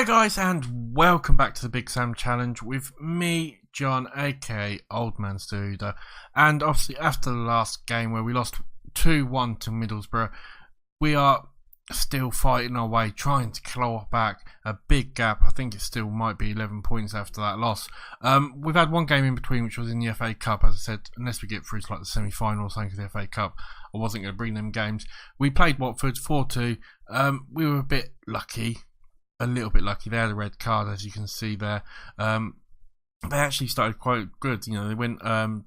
Hi guys, and welcome back to the Big Sam Challenge with me, John, aka Old Man Sudor. And obviously after the last game where we lost 2-1 to Middlesbrough, we are still fighting our way, trying to claw back a big gap. I think it still might be 11 points after that loss. We've had one game in between, which was in the FA Cup. As I said, unless we get through to like the semi-final or something of the FA Cup, I wasn't going to bring them games. We played Watford 4-2. We were a bit lucky. A little bit lucky. They had a red card, as you can see there. They actually started quite good. You know, they went 2-0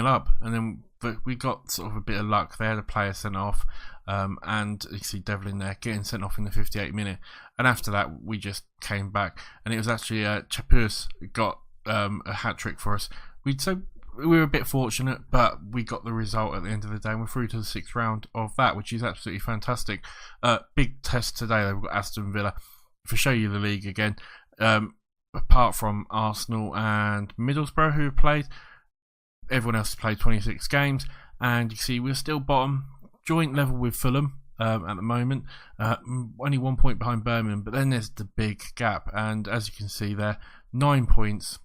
up, and then but we got sort of a bit of luck. They had a player sent off, and you see Devil in there getting sent off in the 58th minute. And after that, we just came back, and it was actually Chapus got a hat trick for us. We were a bit fortunate, but we got the result at the end of the day, and we're through to the 6th round of that, which is absolutely fantastic. Big test today, though. We've got Aston Villa. If I show you the league again, apart from Arsenal and Middlesbrough, who have played, everyone else has played 26 games, and you see we're still bottom, joint level with Fulham at the moment, only 1 point behind Birmingham, but then there's the big gap, and as you can see there, 9 points.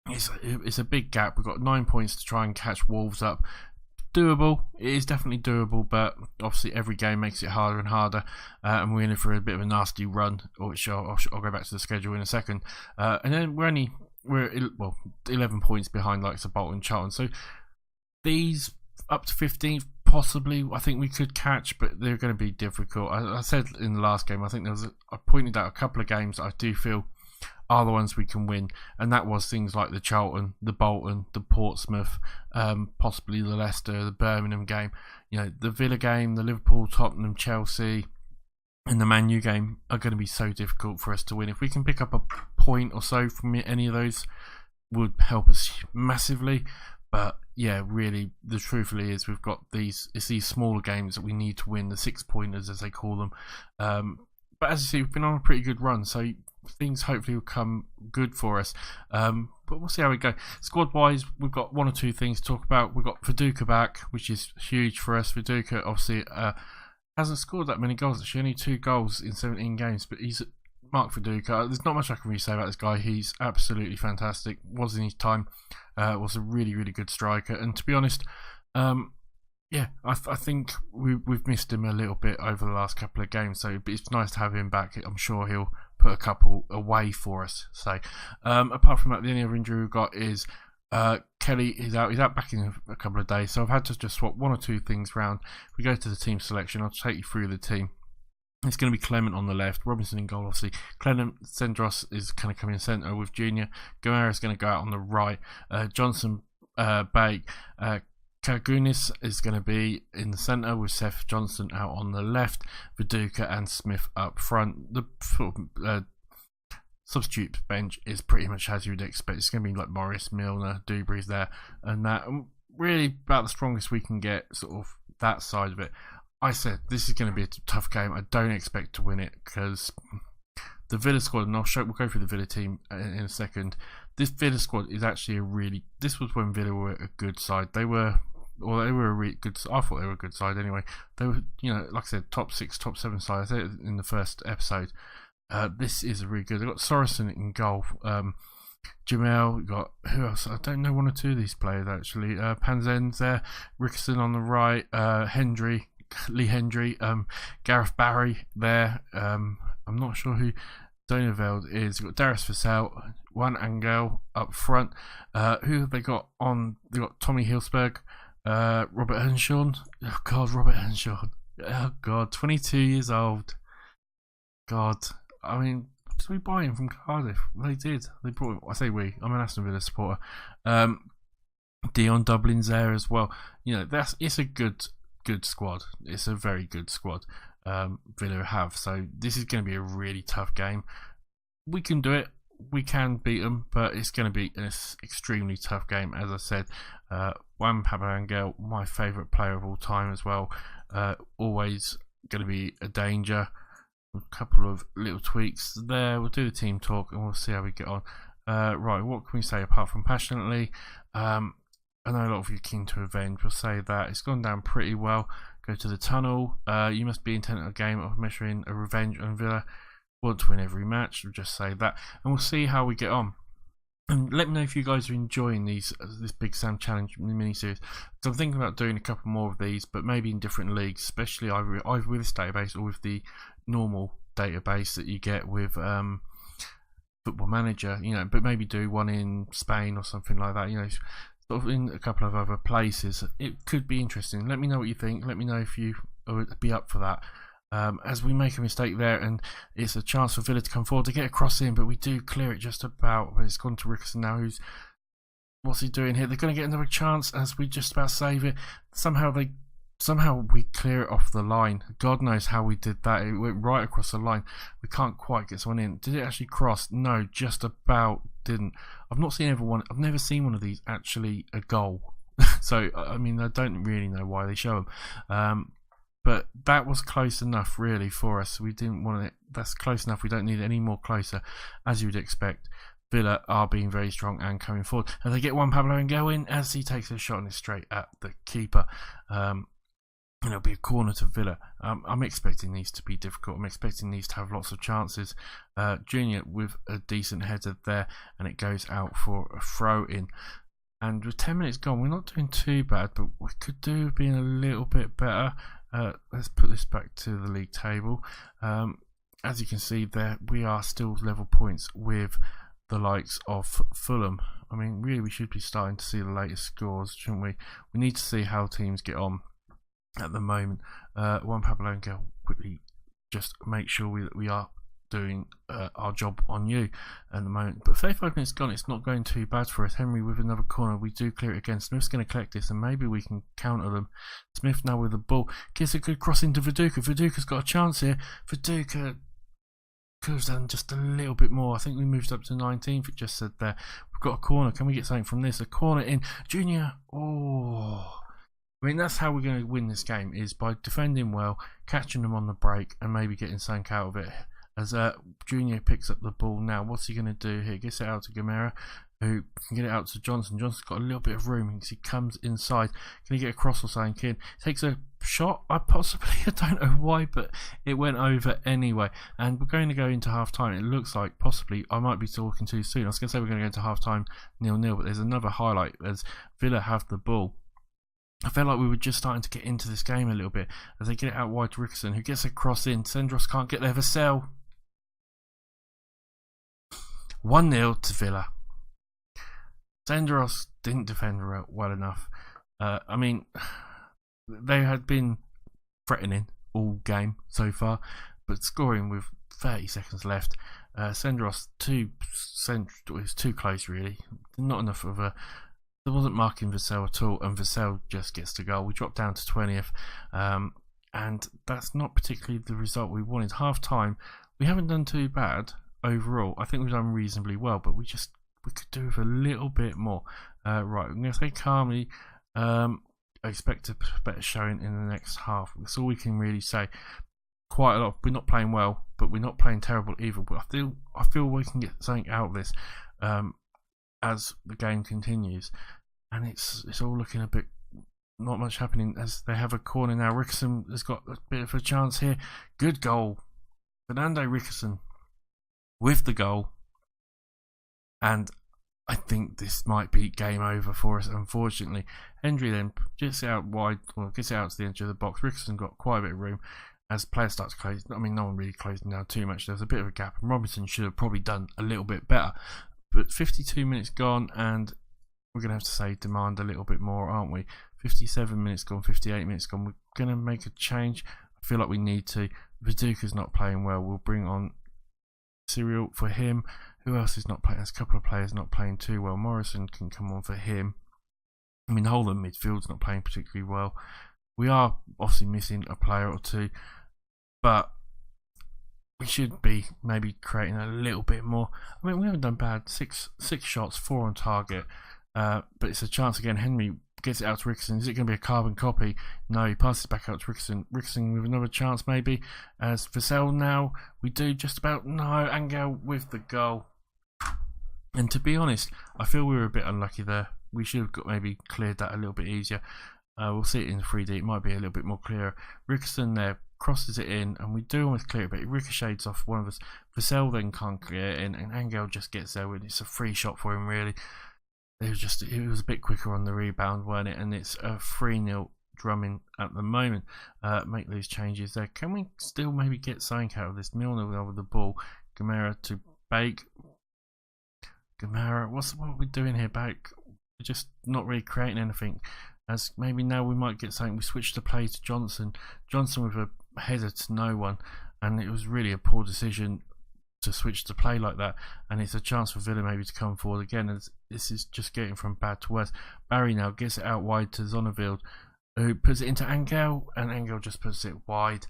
It's a big gap. We've got 9 points to try and catch Wolves up. Doable. It is definitely doable, but obviously every game makes it harder and harder, and we're in for a bit of a nasty run, which I'll go back to the schedule in a second. And then we're 11 points behind likes of Bolton and Charlton. So these up to 15th, possibly, I think we could catch, but they're going to be difficult. I said in the last game, I think I pointed out a couple of games that I do feel are the ones we can win, and that was things like the Charlton, the Bolton, the Portsmouth, possibly the Leicester, the Birmingham game. You know, the Villa game, the Liverpool, Tottenham, Chelsea, and the Man U game are going to be so difficult for us to win. If we can pick up a point or so from any of those, would help us massively. But yeah, really, the truthfully is we've got these smaller games that we need to win, the 6-pointers as they call them. But as you see, we've been on a pretty good run, so things hopefully will come good for us. But we'll see how we go. Squad wise, we've got one or two things to talk about. We've got Viduka back, which is huge for us. Viduka obviously hasn't scored that many goals. Actually, only 2 goals in 17 games, but he's Mark Viduka. There's not much I can really say about this guy. He's absolutely fantastic. Was in his time. Was a really, really good striker. And to be honest, yeah, I think we've missed him a little bit over the last couple of games, so it's nice to have him back. I'm sure he'll put a couple away for us. So, apart from that, the only other injury we've got is Kelly is out. He's out back in a couple of days, so I've had to just swap one or two things around. If we go to the team selection, I'll take you through the team. It's going to be Clement on the left, Robinson in goal, obviously. Clement Sendros is kind of coming in centre with Junior. Guerrero is going to go out on the right. Johnson, Bake, Kagunis is going to be in the centre with Seth Johnson out on the left, Viduka and Smith up front. The substitute bench is pretty much as you'd expect. It's going to be like Morris, Milner, Dubry's there, and that. Really about the strongest we can get, sort of that side of it. I said this is going to be a tough game. I don't expect to win it because the Villa squad, and we'll go through the Villa team in a second. This Villa squad is actually this was when Villa were a good side. They were a really good. I thought they were a good side anyway. They were, you know, like I said, top 6, top 7 side. I said it in the first episode. This is really good. They've got Sorensen in goal. Jamel, we've got who else? I don't know one or two of these players actually. Panzen's there. Rickson on the right. Lee Hendry. Gareth Barry there. I'm not sure who Doneveld is. We've got Darius Vassell, Juan Angel up front. Who have they got on? They've got Tommy Hilsberg. Robert Earnshaw. Oh God, Robert Earnshaw. Oh God, 22 years old. God, I mean, did we buy him from Cardiff? They did. They brought him. I say we. I'm an Aston Villa supporter. Dion Dublin's there as well. You know, it's a good squad. It's a very good squad. Villa have. So this is going to be a really tough game. We can do it. We can beat them, but it's going to be an extremely tough game. As I said, Juan Pablo, my favourite player of all time as well, always going to be a danger. A couple of little tweaks there. We'll do the team talk and we'll see how we get on. Right, what can we say apart from passionately? I know a lot of you are keen to avenge. We'll say that it's gone down pretty well. Go to the tunnel. You must be intent on a game of measuring a revenge on Villa. want to win every match. We'll just say that, and we'll see how we get on. And let me know if you guys are enjoying this Big Sam Challenge mini-series. So I'm thinking about doing a couple more of these, but maybe in different leagues, especially either with this database or with the normal database that you get with Football Manager, but maybe do one in Spain or something like that, sort of in a couple of other places. It could be interesting. Let me know what you think. Let me know if you would be up for that. As we make a mistake there, and it's a chance for Villa to come forward to get a cross in, but we do clear it just about. It's gone to Rickson now. What's he doing here? They're going to get another chance as we just about save it. Somehow we clear it off the line. God knows how we did that. It went right across the line. We can't quite get someone in. Did it actually cross? No, just about didn't. I've never seen one of these actually a goal. So I mean, I don't really know why they show them. But that was close enough, really, for us. We didn't want it. That's close enough. We don't need it any more closer, as you would expect. Villa are being very strong and coming forward. And they get Juan Pablo and go in as he takes a shot and it's straight at the keeper. And it'll be a corner to Villa. I'm expecting these to be difficult. I'm expecting these to have lots of chances. Junior with a decent header there, and it goes out for a throw in. And with 10 minutes gone, we're not doing too bad, but we could do being a little bit better. Let's put this back to the league table. As you can see there, we are still level points with the likes of Fulham. I mean, really, we should be starting to see the latest scores, shouldn't we? We need to see how teams get on at the moment. Juan Pablo and Gil, quickly just make sure we are doing our job on you at the moment. But 35 minutes gone, it's not going too bad for us. Henry with another corner, we do clear it again. Smith's going to collect this and maybe we can counter them. Smith now with the ball, gets a good cross into Viduka. Viduka's got a chance here. Viduka could have done just a little bit more. I think we moved up to 19th, it just said there. We've got a corner, can we get something from this? A corner in, Junior, I mean, that's how we're going to win this game, is by defending well, catching them on the break and maybe getting something out of it. As Junior picks up the ball now, what's he going to do here? Gets it out to Gamera, who can get it out to Johnson. Johnson's got a little bit of room because he comes inside. Can he get a cross or something? Kid takes a shot. I don't know why, but it went over anyway. And we're going to go into half time. It looks like possibly I might be talking too soon. I was going to say we're going to go into half time 0-0, but there's another highlight as Villa have the ball. I felt like we were just starting to get into this game a little bit as they get it out wide to Rickson, who gets a cross in. Sendros can't get there. Vassell. 1-0 to Villa. Sendros didn't defend well enough. I mean, they had been threatening all game so far, but scoring with 30 seconds left. Sendros was too close, really. Not enough of a. There wasn't marking Vassell at all, and Vassell just gets the goal. We dropped down to 20th, and that's not particularly the result we wanted. Half time, we haven't done too bad overall. I think we've done reasonably well, but we could do with a little bit more. Right, I'm going to say calmly. I expect a better showing in the next half. That's all we can really say. Quite a lot. We're not playing well, but we're not playing terrible either. But I feel we can get something out of this as the game continues, and it's all looking a bit not much happening as they have a corner now. Rickson has got a bit of a chance here. Good goal, Fernando Rickson with the goal, and I think this might be game over for us, unfortunately. Hendry then gets it out wide, or gets it out to the edge of the box. Rickson got quite a bit of room as players start to close. I mean, no one really closed down too much. There's a bit of a gap, and Robinson should have probably done a little bit better. But 52 minutes gone, and we're going to have to say demand a little bit more, aren't we? 57 minutes gone, 58 minutes gone. We're going to make a change. I feel like we need to. Viduka's not playing well. We'll bring on Cyril for him. Who else is not playing? There's a couple of players not playing too well. Morrison can come on for him. I mean, the whole of midfield's not playing particularly well. We are obviously missing a player or two, but we should be maybe creating a little bit more. I mean, we haven't done bad. Six shots, 4 on target. But it's a chance again. Henry gets it out to Rickson. Is it going to be a carbon copy? No, he passes back out to Rickson. Rickson with another chance maybe. As Vassell now, we do just about. No, Angel with the goal. And to be honest, I feel we were a bit unlucky there. We should have got maybe cleared that a little bit easier. We'll see it in 3D. It might be a little bit more clearer. Rickerson there crosses it in, and we do almost clear it, but it ricochets off one of us. Vassell then can't clear it in, and Angel just gets there. And it's a free shot for him, really. It was a bit quicker on the rebound, weren't it? And it's a 3-0 Drumming at the moment. Make these changes there. Can we still maybe get something out of this? Milner over the ball. Gamera to Bake. Gamera, what are we doing here, Bake? We're just not really creating anything. As maybe now we might get something. We switch the play to Johnson. Johnson with a header to no one, and it was really a poor decision to switch to play like that, and it's a chance for Villa maybe to come forward again, and this is just getting from bad to worse. Barry now gets it out wide to Zonneveld, who puts it into Angel, and Angel just puts it wide.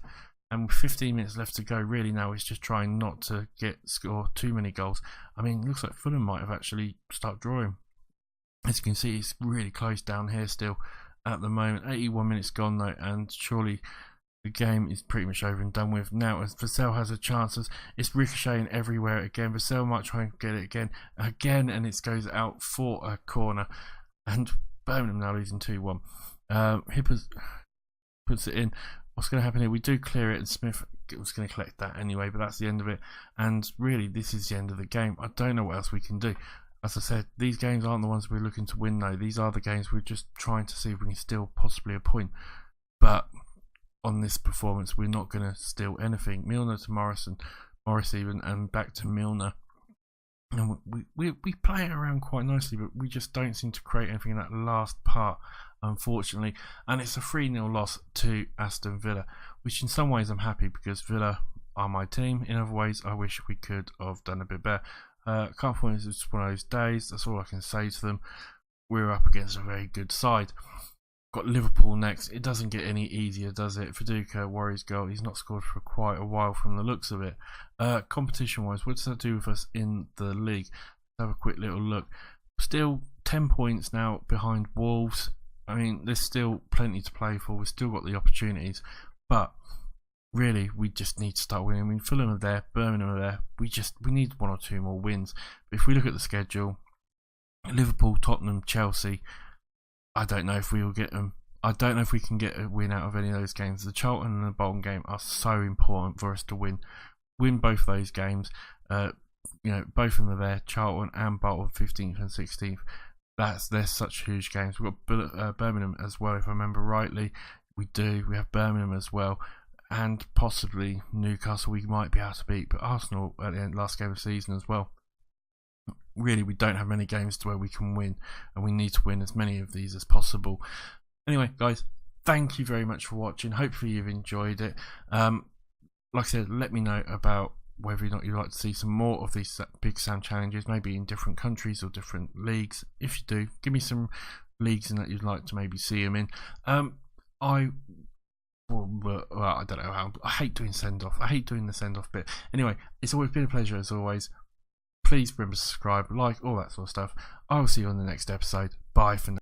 And with 15 minutes left to go, really now it's just trying not to score too many goals. I mean, it looks like Fulham might have actually started drawing. As you can see, it's really close down here still at the moment. 81 minutes gone though, and surely the game is pretty much over and done with. Now as Vassell has a chance, it's ricocheting everywhere again. Vassell might try and get it again, and it goes out for a corner. And Birmingham now losing 2-1. Hippers puts it in. What's going to happen here? We do clear it, and Smith was going to collect that anyway, but that's the end of it. And really, this is the end of the game. I don't know what else we can do. As I said, these games aren't the ones we're looking to win though. These are the games we're just trying to see if we can steal possibly a point. But on this performance, we're not going to steal anything. Milner to Morris even, and back to Milner. And we play it around quite nicely, but we just don't seem to create anything in that last part, unfortunately. And it's a 3-0 loss to Aston Villa, which in some ways I'm happy because Villa are my team. In other ways, I wish we could have done a bit better. Can't point, it's just one of those days. That's all I can say to them. We're up against a very good side. Got Liverpool next. It doesn't get any easier, does it? Viduka, Warriors goal. He's not scored for quite a while from the looks of it. Competition-wise, what does that do with us in the league? Let's have a quick little look. Still 10 points now behind Wolves. I mean, there's still plenty to play for. We've still got the opportunities, but really, we just need to start winning. I mean, Fulham are there, Birmingham are there. We need 1 or 2 more wins. But if we look at the schedule, Liverpool, Tottenham, Chelsea, I don't know if we will get them. I don't know if we can get a win out of any of those games. The Charlton and the Bolton game are so important for us to win. Win both those games. Both of them are there. Charlton and Bolton, 15th and 16th. They're such huge games. We've got Birmingham as well, if I remember rightly. We do. We have Birmingham as well. And possibly Newcastle we might be able to beat, but Arsenal at the last game of the season as well. Really, we don't have many games to where we can win, and we need to win as many of these as possible. Anyway, guys, thank you very much for watching. Hopefully you've enjoyed it. Like I said, let me know about whether or not you'd like to see some more of these Big Sam challenges, maybe in different countries or different leagues. If you do, give me some leagues in that you'd like to maybe see them in. I don't know how. I hate doing send-off. I hate doing the send-off bit. Anyway, it's always been a pleasure as always. Please remember to subscribe, like, all that sort of stuff. I will see you on the next episode. Bye for now.